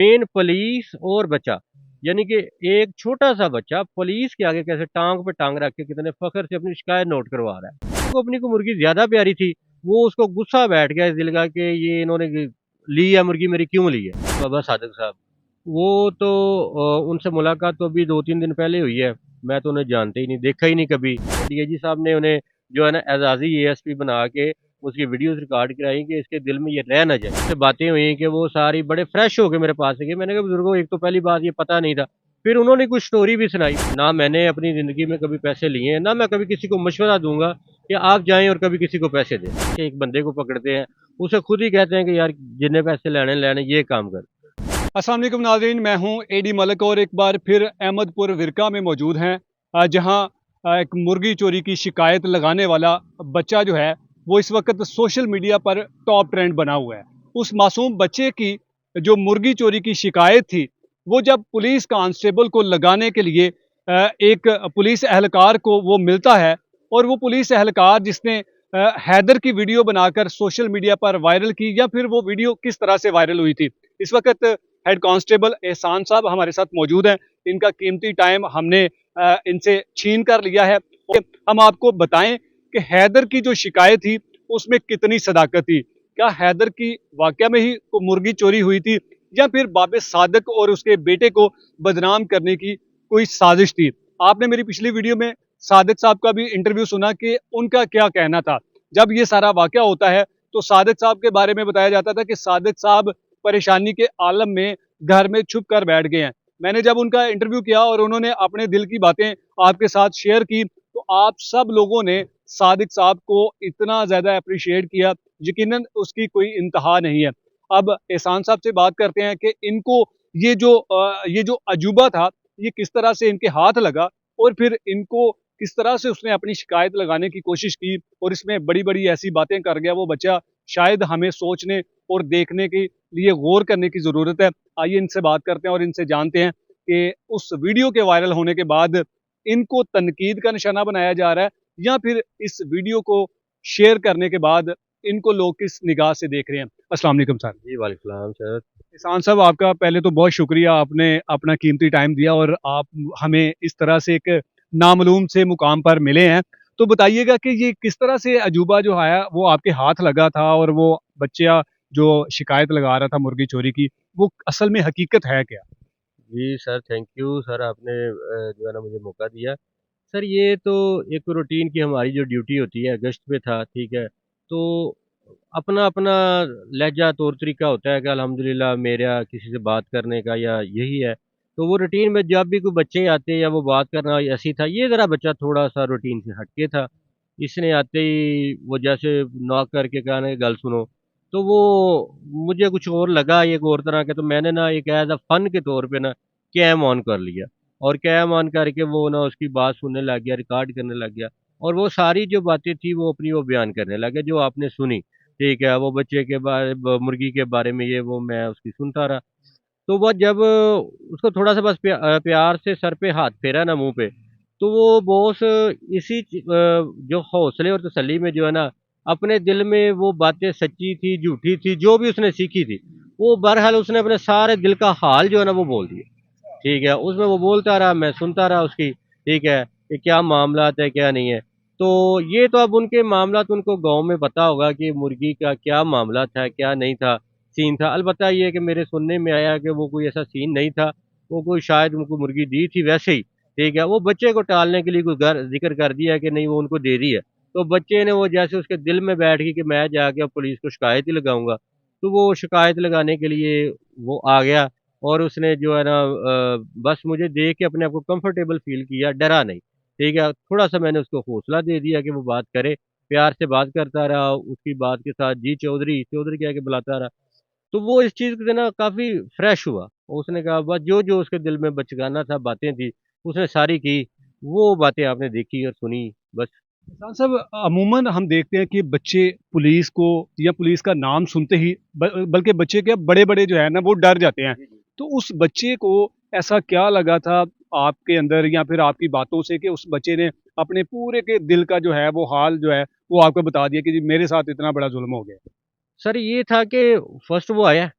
Main police और बच्चा, यानी कि एक छोटा सा बच्चा पुलिस के आगे कैसे टांग पे टांग रख के कितने फख्र से अपनी शिकायत नोट करवा रहा है। वो अपनी को मुर्गी ज्यादा प्यारी थी, वो उसको गुस्सा बैठ गया इस दिल का कि ये इन्होंने ली है मुर्गी, मेरी क्यों ली है। बाबा सादिक साहब, वो तो उनसे मुलाकात तो अभी 2-3 दिन पहले हुई है। मैं तो उन्हें जानते ही नहीं, देखा ही नहीं कभी। डीआईजी साहब ने उन्हें जो है ना एजाजी एएसपी बना के उसकी वीडियोस रिकॉर्ड कराई कि इसके दिल में ये रह ना जाए। उससे बातें हुई कि वो सारी बड़े फ्रेश होके मेरे पास से गए। मैंने कहा बुजुर्गों, एक तो पहली बात ये पता नहीं था। फिर उन्होंने कुछ स्टोरी भी सुनाई। ना मैंने अपनी ज़िंदगी में कभी पैसे लिए हैं, ना मैं कभी किसी को मशवरा दूँगा कि आप जाएँ और कभी किसी को पैसे दें। कि एक बंदे को पकड़ते हैं, उसे खुद ही कहते हैं कि यार जितने पैसे लेने ये काम कर। अस्सलाम वालेकुम नाज़रीन, मैं हूं एडी मलिक और एक बार फिर अहमदपुर विरका में मौजूद हैं, जहां एक मुर्गी चोरी की शिकायत लगाने वाला बच्चा जो है वो इस वक्त सोशल मीडिया पर टॉप ट्रेंड बना हुआ है। उस मासूम बच्चे की जो मुर्गी चोरी की शिकायत थी, वो जब पुलिस कांस्टेबल को लगाने के लिए एक पुलिस एहलकार को वो मिलता है, और वो पुलिस एहलकार जिसने हैदर की वीडियो बनाकर सोशल मीडिया पर वायरल की, या फिर वो वीडियो किस तरह से वायरल हुई थी। इस वक्त हेड कांस्टेबल एहसान साहब हमारे साथ मौजूद हैं। इनका कीमती टाइम हमने इनसे छीन कर लिया है। हम आपको बताएं कि हैदर की जो शिकायत थी उसमें कितनी सदाकत थी। क्या हैदर की वाकया में ही मुर्गी चोरी हुई थी, या फिर बाबे सादक और उसके बेटे को बदनाम करने की कोई साजिश थी। आपने मेरी पिछली वीडियो में सादक साहब का भी इंटरव्यू सुना कि उनका क्या कहना था। जब ये सारा वाकया होता है तो सादक साहब के बारे में बताया जाता था कि सादक साहब परेशानी के आलम में घर में छुप कर बैठ गए हैं। मैंने जब उनका इंटरव्यू किया और उन्होंने अपने दिल की बातें आपके साथ शेयर की, तो आप सब लोगों ने सादिक साहब को इतना ज्यादा अप्रिशिएट किया, यकीनन उसकी कोई इंतहा नहीं है। अब एहसान साहब से बात करते हैं कि इनको ये जो अजूबा था, ये किस तरह से इनके हाथ लगा, और फिर इनको किस तरह से उसने अपनी शिकायत लगाने की कोशिश की, और इसमें बड़ी बड़ी ऐसी बातें कर गया वो बच्चा। शायद हमें सोचने और देखने के लिए गौर करने की ज़रूरत है। आइए इनसे बात करते हैं और इनसे जानते हैं कि उस वीडियो के वायरल होने के बाद इनको तनकीद का निशाना बनाया जा रहा है, या फिर इस वीडियो को शेयर करने के बाद इनको लोग किस निगाह से देख रहे हैं। अस्सलाम वालेकुम सर। जी, वालेकुम सलाम सर। एहसान साहब, आपका पहले तो बहुत शुक्रिया, आपने अपना कीमती टाइम दिया और आप हमें इस तरह से एक नामालूम से मुकाम पर मिले हैं। तो बताइएगा कि ये किस तरह से अजूबा जो आया वो आपके हाथ लगा था, और वो बच्चा जो शिकायत लगा रहा था मुर्गी चोरी की, वो असल में हकीकत है क्या? जी सर, थैंक यू सर, आपने जो है ना मुझे मौका दिया। सर ये तो एक रूटीन की हमारी जो ड्यूटी होती है, गश्त पे था, ठीक है। तो अपना-अपना लहज़ा तौर तरीका होता है कि अल्हम्दुलिल्लाह मेरा किसी से बात करने का या यही है। तो वो रूटीन में जब भी कोई बच्चे आते या वो बात करना ऐसी था, ये ज़रा बच्चा थोड़ा-सा रूटीन से हट के था। इसने आते ही वो जैसे नॉक करके कहा ना कि गल सुनो, तो वो मुझे कुछ और लगा एक और तरह का, तो मैंने ना एक एज़ अ फ़न के तौर पे ना कैम ऑन कर लिया, और कैम ऑन करके वो ना उसकी बात सुनने लग गया, रिकॉर्ड करने लग गया, और वो सारी जो बातें थी वो अपनी वो बयान करने लगा जो आपने सुनी। ठीक है, वो बच्चे के बारे ब मुर्गी के बारे में ये वो मैं उसकी सुनता रहा। तो वो जब उसको थोड़ा-सा बस प्यार से सर पे हाथ फेरा ना मुँह पे, तो वो बॉस जो हौसले और तसल्ली में जो है ना, अपने दिल में वो बातें सच्ची थी, झूठी थी, जो भी उसने सीखी थी, वो बहरहाल उसने अपने सारे दिल का हाल जो है ना वो बोल दिया। ठीक है, उसमें वो बोलता रहा, मैं सुनता रहा उसकी, ठीक है, कि क्या मामलात है, क्या नहीं है। तो ये तो अब उनके मामलात उनको गाँव में पता होगा कि मुर्गी का क्या मामला था, क्या नहीं था, सीन था। अलबत्ता ये है कि मेरे सुनने में आया कि वो कोई ऐसा सीन नहीं था, वो कोई शायद उनको मुर्गी दी थी वैसे ही, ठीक है। वो बच्चे को टालने के लिए कोई ज़िक्र कर दिया कि नहीं वो उनको दे दी है। तो बच्चे ने वो जैसे उसके दिल में बैठ गई कि मैं जाके अब पुलिस को शिकायत ही लगाऊँगा, तो वो शिकायत लगाने के लिए वो आ गया, और उसने जो है ना बस मुझे देख के अपने आप को कंफर्टेबल फ़ील किया, डरा नहीं, ठीक है। थोड़ा-सा मैंने उसको हौसला दे दिया कि वो बात करे, प्यार से बात करता रहा, उसकी बात के साथ जी चौधरी, चौधरी कह के बुलाता रहा। तो वो इस चीज़ से ना काफ़ी फ्रेश हुआ। उसने कहा बस जो-जो उसके दिल में बचकाना था, बातें थी, उसने सारी की। वो बातें आपने देखी और सुनी, बस। एहसान साहब, अमूमन हम देखते हैं कि बच्चे पुलिस को या पुलिस का नाम सुनते ही बल्कि बच्चे के बड़े-बड़े जो है ना वो डर जाते हैं। जी, जी। तो उस बच्चे को ऐसा क्या लगा था आपके अंदर, या फिर आपकी बातों से, कि उस बच्चे ने अपने पूरे के दिल का जो है वो हाल जो है वो आपको बता दिया कि जी मेरे साथ इतना बड़ा ज़ुल्म हो गया? सर ये था कि फर्स्ट वो आया,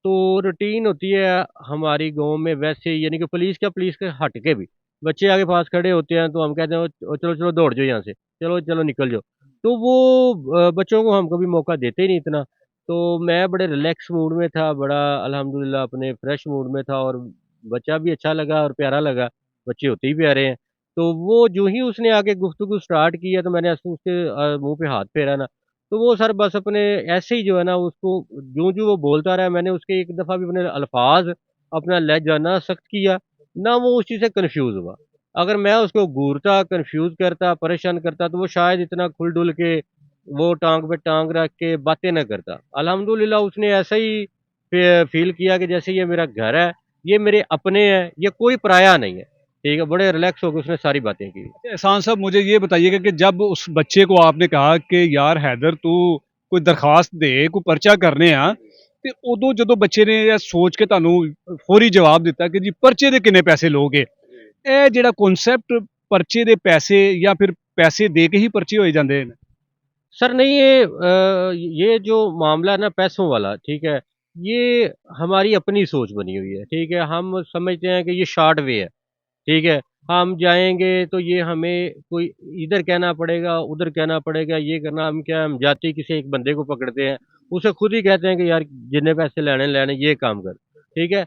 तो रूटीन होती है हमारी गाँव में वैसे, यानी कि पुलिस के हट के भी बच्चे आगे पास खड़े होते हैं तो हम कहते हैं चलो चलो दौड़ जाओ यहाँ से, चलो चलो निकल जाओ। तो वो बच्चों को हम कभी मौका देते ही नहीं इतना। तो मैं बड़े रिलैक्स मूड में था, बड़ा अल्हम्दुलिल्लाह अपने फ्रेश मूड में था, और बच्चा भी अच्छा लगा और प्यारा लगा, बच्चे होते ही प्यारे हैं। तो वो जो ही उसने आके गुफ्तगू स्टार्ट की है तो मैंने ऐसे उसके मुँह पे हाथ फेरा ना, तो वो सर बस अपने ऐसे ही जो है ना उसको जो-जो वो बोलता रहा, मैंने उसके एक दफ़ा भी अपने अल्फ़ाज़, अपना लहज़ा ना सख्त किया, ना वो उस चीज़ से कन्फ्यूज़ हुआ। अगर मैं उसको घूरता, कन्फ्यूज़ करता, परेशान करता तो वो शायद इतना खुल-डुल के वो टाँग पे टाँग रख के बातें ना करता। अल्हम्दुलिल्लाह उसने ऐसा ही फ़ील किया कि जैसे ये मेरा घर है, ये मेरे अपने हैं, ये कोई पराया नहीं है। ठीक है, बड़े रिलैक्स होके उसने सारी बातें की। अच्छा, एहसान साहब मुझे ये बताइएगा कि जब उस बच्चे को आपने कहा कि यार हैदर तू कोई दरखास्त दे कोई पर्चा करने आ ਤੇ ਉਦੋਂ ਜਦੋਂ ਬੱਚੇ ਨੇ ਇਹ ਸੋਚ ਕੇ ਤੁਹਾਨੂੰ ਫੌਰੀ ਜਵਾਬ ਦਿੱਤਾ ਕਿ ਜੀ ਪਰਚੇ ਦੇ ਕਿੰਨੇ ਪੈਸੇ ਲੋਗੇ ਇਹ ਜਿਹੜਾ ਕਨਸੈਪਟ ਪਰਚੇ ਦੇ ਪੈਸੇ ਜਾਂ ਫਿਰ ਪੈਸੇ ਦੇ ਕੇ ਹੀ ਪਰਚੇ ਹੋਏ ਜਾਂਦੇ ਨੇ सर नहीं, ये जो मामला है ना पैसों वाला, ठीक है? ये हमारी अपनी सोच बनी हुई है, ठीक है? हम समझते हैं कि ये शॉर्ट वे है, ठीक है? हम जाएँगे तो ये हमें कोई इधर कहना पड़ेगा, उधर कहना पड़ेगा, ये करना, हम क्या हम जाते ही किसी एक बंदे को पकड़ते हैं, उसे खुद ही कहते हैं कि यार जितने पैसे लेने ये काम कर, ठीक है?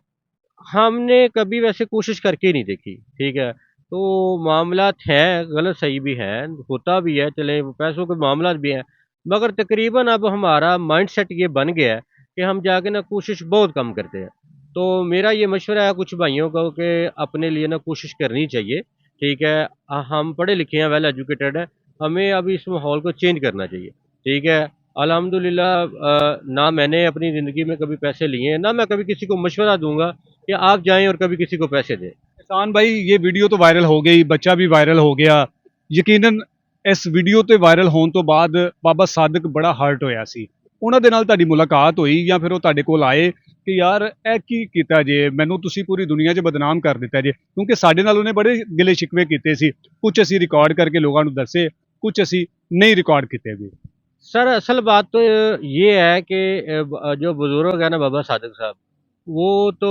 हमने कभी वैसे कोशिश करके ही नहीं देखी, ठीक है? तो मामलात हैं, गलत सही भी हैं, होता भी है, चलें पैसों के मामलात भी हैं, मगर तकरीबन अब हमारा माइंडसेट ये बन गया है कि हम जाके ना कोशिश बहुत कम करते हैं। तो मेरा ये मशवरा है कुछ भाइयों को कि अपने लिए ना कोशिश करनी चाहिए, ठीक है? हम पढ़े लिखे हैं, वेल एजुकेटेड हैं, हमें अब इस माहौल को चेंज करना चाहिए, ठीक है? अल्हम्दुलिल्लाह ना मैंने अपनी ज़िंदगी में कभी पैसे लिए हैं, ना मैं कभी किसी को मशवरा दूँगा कि आप जाएँ और कभी किसी को पैसे दें। एहसान भाई ये ਵੀਡੀਓ तो ਵਾਇਰਲ ਹੋ ਗਈ ਬੱਚਾ ਵੀ ਵਾਇਰਲ ਹੋ ਗਿਆ ਯਕੀਨਨ ਇਸ ਵੀਡੀਓ ਤੇ ਵਾਇਰਲ ਹੋਣ ਤੋਂ ਬਾਅਦ ਬਾਬਾ ਸਾਦਿਕ ਬੜਾ ਹਰਟ ਹੋਇਆ ਸੀ ਉਹਨਾਂ ਦੇ ਨਾਲ ਤੁਹਾਡੀ ਮੁਲਾਕਾਤ ਹੋਈ ਜਾਂ ਫਿਰ ਉਹ ਤੁਹਾਡੇ ਕੋਲ ਆਏ ਕਿ ਯਾਰ ਇਹ ਕੀ ਕੀਤਾ ਜੇ ਮੈਨੂੰ ਤੁਸੀਂ ਪੂਰੀ ਦੁਨੀਆ 'ਚ ਬਦਨਾਮ ਕਰ ਦਿੱਤਾ ਜੇ ਕਿਉਂਕਿ ਸਾਡੇ ਨਾਲ ਉਹਨੇ ਬੜੇ ਗਿਲੇ ਸ਼ਿਕਵੇ ਕੀਤੇ ਸੀ ਕੁਝ ਅਸੀਂ ਰਿਕਾਰਡ ਕਰਕੇ ਲੋਕਾਂ ਨੂੰ ਦੱਸੇ ਕੁਝ ਅਸੀਂ ਨਹੀਂ ਰਿਕਾर्ड ਕੀਤੇ ਵੀ सर असल बात तो ये है कि जो बुज़ुर्ग है ना बाबा सादिक साहब, वो तो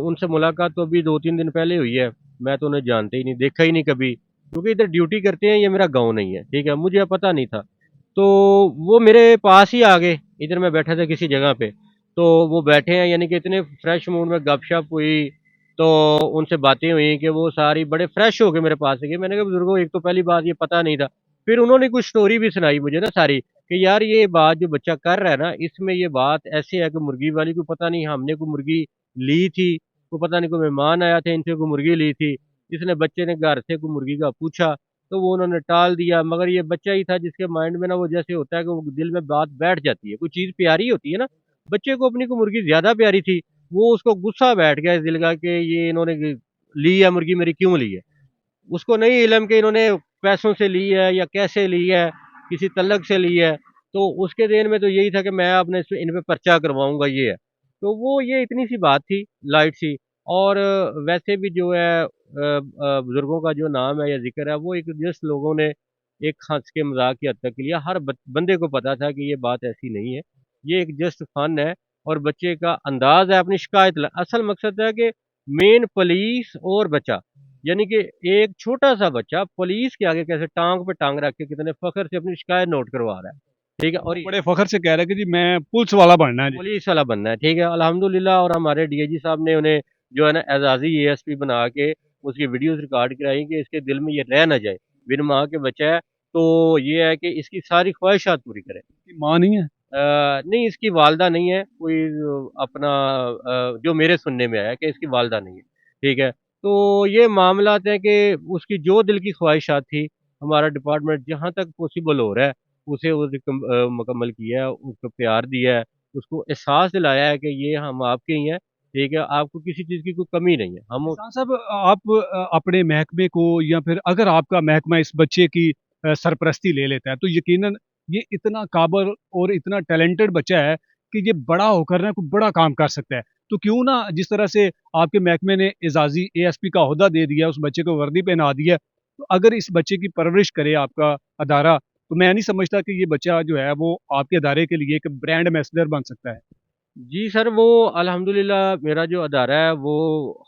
उनसे मुलाकात तो अभी 2-3 दिन पहले हुई है। मैं तो उन्हें जानते ही नहीं, देखा ही नहीं कभी, क्योंकि इधर ड्यूटी करते हैं, ये मेरा गाँव नहीं है, ठीक है? मुझे पता नहीं था। तो वो मेरे पास ही आ गए, इधर मैं बैठा था किसी जगह पे, तो वो बैठे हैं, यानी कि इतने फ्रेश मूड में गपशप हुई, तो उनसे बातें हुई कि वो सारी बड़े फ्रेश होके मेरे पास आ गए। मैंने कहा बुज़ुर्गों एक तो पहली बात ये पता नहीं था। फिर उन्होंने कुछ स्टोरी भी सुनाई मुझे ना सारी, कि यार ये बात जो बच्चा कर रहा है ना, इसमें ये बात ऐसे है कि मुर्गी वाली को पता नहीं हमने कोई मुर्गी ली थी, को पता नहीं कोई मेहमान आया था इनसे कोई मुर्गी ली थी। इसने बच्चे ने घर से कोई मुर्गी का पूछा, तो वो उन्होंने टाल दिया, मगर ये बच्चा ही था जिसके माइंड में ना वो जैसे होता है कि वो दिल में बात बैठ जाती है, कोई चीज़ प्यारी होती है ना, बच्चे को अपनी को मुर्गी ज़्यादा प्यारी थी, वो उसको गुस्सा बैठ गया इस दिल का कि ये इन्होंने ली है मुर्गी मेरी क्यों ली है? उसको नहीं इल्म कि इन्होंने पैसों से ली है या कैसे ली है, किसी तल्लक से ली है, तो उसके ज़हन में तो यही था कि मैं अपने इन पे पर्चा करवाऊँगा ये है। तो वो ये इतनी-सी बात थी, लाइट सी, और वैसे भी जो है बुज़ुर्गों का जो नाम है या ज़िक्र है वो एक जस्ट लोगों ने एक हँस के मज़ाक की हद तक लिया। हर बंदे को पता था कि ये बात ऐसी नहीं है, ये एक जस्ट फन है, और बच्चे का अंदाज़ है अपनी शिकायत असल मकसद है कि मेन पुलिस और बच्चा, यानी कि एक छोटा-सा बच्चा पुलिस के आगे कैसे टाँग पे टाँग रख के कितने फ़ख्र से अपनी शिकायत नोट करवा रहा है। ठीक है? और बड़े फखर से कह रहे हैं कि जी मैं पुलिस वाला बनना है जी पुलिस वाला बनना है, ठीक है? अल्हम्दुलिल्लाह, और हमारे डीआईजी साहब ने उन्हें जो है ना एज़ाज़ी एएसपी बना के उसकी वीडियोज़ रिकॉर्ड कराई कि इसके दिल में ये रह ना जाए, बिन माँ के बच्चा है, तो ये है कि इसकी सारी ख्वाहिशात पूरी करें। कि माँ नहीं है नहीं, इसकी वालिदा नहीं है, कोई अपना जो मेरे सुनने में आया कि इसकी वालिदा नहीं है, ठीक है? तो ये मामलात हैं कि उसकी जो दिल की ख्वाहिशात थी, हमारा डिपार्टमेंट जहाँ तक पॉसिबल हो रहा है, उसे वो मुकम्मल किया है, उसको प्यार दिया है, उसको एहसास दिलाया है कि ये हम आपके ही हैं, ठीक है? आपको किसी चीज़ की कोई कमी नहीं है। हम एहसान साहब आप अपने महकमे को या फिर अगर आपका महकमा इस बच्चे की सरपरस्ती ले लेता है तो यकीनन ये इतना काबिल और इतना टैलेंटेड बच्चा है कि ये बड़ा होकर ना कोई बड़ा काम कर सकता है तो क्यों ना जिस तरह से आपके महकमे ने एजाजी एएसपी का ओहदा दे दिया उस बच्चे को वर्दी पहना दिया तो अगर इस बच्चे की परवरिश करे आपका अदारा तो मैं नहीं समझता कि ये बच्चा जो है वो आपके अदारे के लिए एक ब्रांड एम्बेसडर बन सकता है जी सर, वो अल्हम्दुलिल्लाह मेरा जो अदारा है वो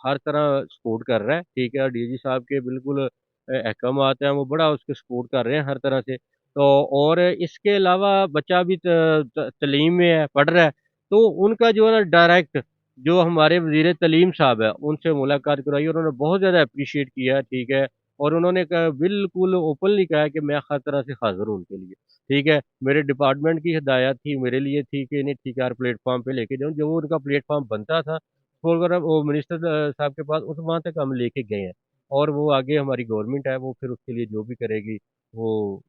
हर तरह सपोर्ट कर रहा है, ठीक है? डीजी साहब के बिल्कुल अहकामात हैं, वो बड़ा उसके सपोर्ट कर रहे हैं हर तरह से। तो और इसके अलावा बच्चा भी तलीम में है, पढ़ रहा है, तो उनका जो है ना डायरेक्ट जो हमारे वज़ीर तलीम साहब हैं, उनसे मुलाकात करवाई, उन्होंने बहुत ज़्यादा एप्रिशिएट किया, ठीक है? और उन्होंने कहा बिल्कुल ओपनली कहा है कि मैं हर तरह से हाज़िर हूँ उनके लिए। ठीक है, मेरे डिपार्टमेंट की हिदायत थी, मेरे लिए थी कि इन्हें ठीकार प्लेटफ़ॉर्म पे लेके जाऊँ, जो उनका प्लेटफ़ॉर्म बनता था, छोड़कर वो मिनिस्टर साहब के पास उस वहाँ तक हम लेके गए हैं। और वो आगे हमारी गवर्नमेंट है, वो फिर उसके लिए जो भी करेगी, वो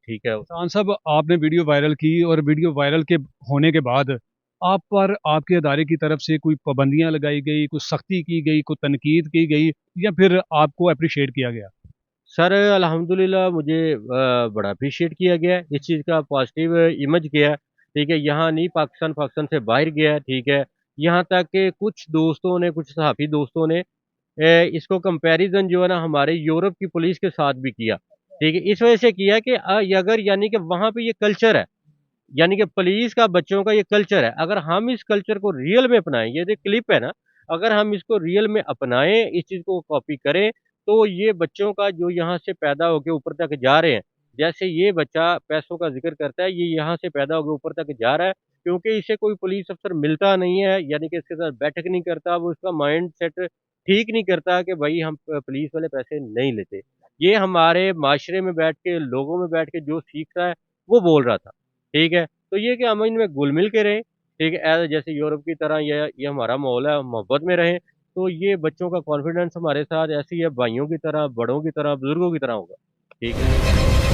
ठीक है। खान साहब, आपने वीडियो वायरल की और वीडियो वायरल के होने के बाद आप पर आपके अदारे की तरफ से कोई पाबंदियां लगाई गई, कोई सख्ती की गई, कोई तनकीद की गई, या फिर आपको अप्रिशिएट किया गया? सर अल्हम्दुलिल्लाह मुझे बड़ा अप्रिशिएट किया गया है, इस चीज़ का पॉज़िटिव इमेज गया है, ठीक है? यहाँ नहीं पाकिस्तान पाकिस्तान से बाहर गया है, ठीक है? यहाँ तक कि कुछ दोस्तों ने, कुछ सहाफ़ी दोस्तों ने इसको कंपैरिज़न जो है ना हमारे यूरोप की पुलिस के साथ भी किया, ठीक है? इस वजह से किया कि अगर यानी कि वहाँ पे ये कल्चर है, यानी कि पुलिस का बच्चों का ये कल्चर है, अगर हम इस कल्चर को रियल में अपनाएँ, ये जो क्लिप है ना, अगर हम इसको रियल में अपनाएँ, इस चीज़ को कॉपी करें, तो ये बच्चों का जो यहाँ से पैदा होके ऊपर तक जा रहे हैं, जैसे ये बच्चा पैसों का ज़िक्र करता है, ये यहाँ से पैदा होके ऊपर तक जा रहा है, क्योंकि इसे कोई पुलिस अफ़सर मिलता नहीं है, यानी कि इसके साथ बैठक नहीं करता, वो इसका माइंडसेट ठीक नहीं करता कि भई हम पुलिस वाले पैसे नहीं लेते। ये हमारे माशरे में बैठ के, लोगों में बैठ के जो सीख रहा है, वो बोल रहा था, ठीक है? तो ये कि हम इनमें घुल-मिल के रहें, ठीक है? जैसे यूरोप की तरह ये हमारा माहौल है, मोहब्बत में रहें, तो ये बच्चों का कॉन्फिडेंस हमारे साथ ऐसे ही है, भाइयों की तरह, बड़ों की तरह, बुज़ुर्गों की तरह होगा। ठीक है?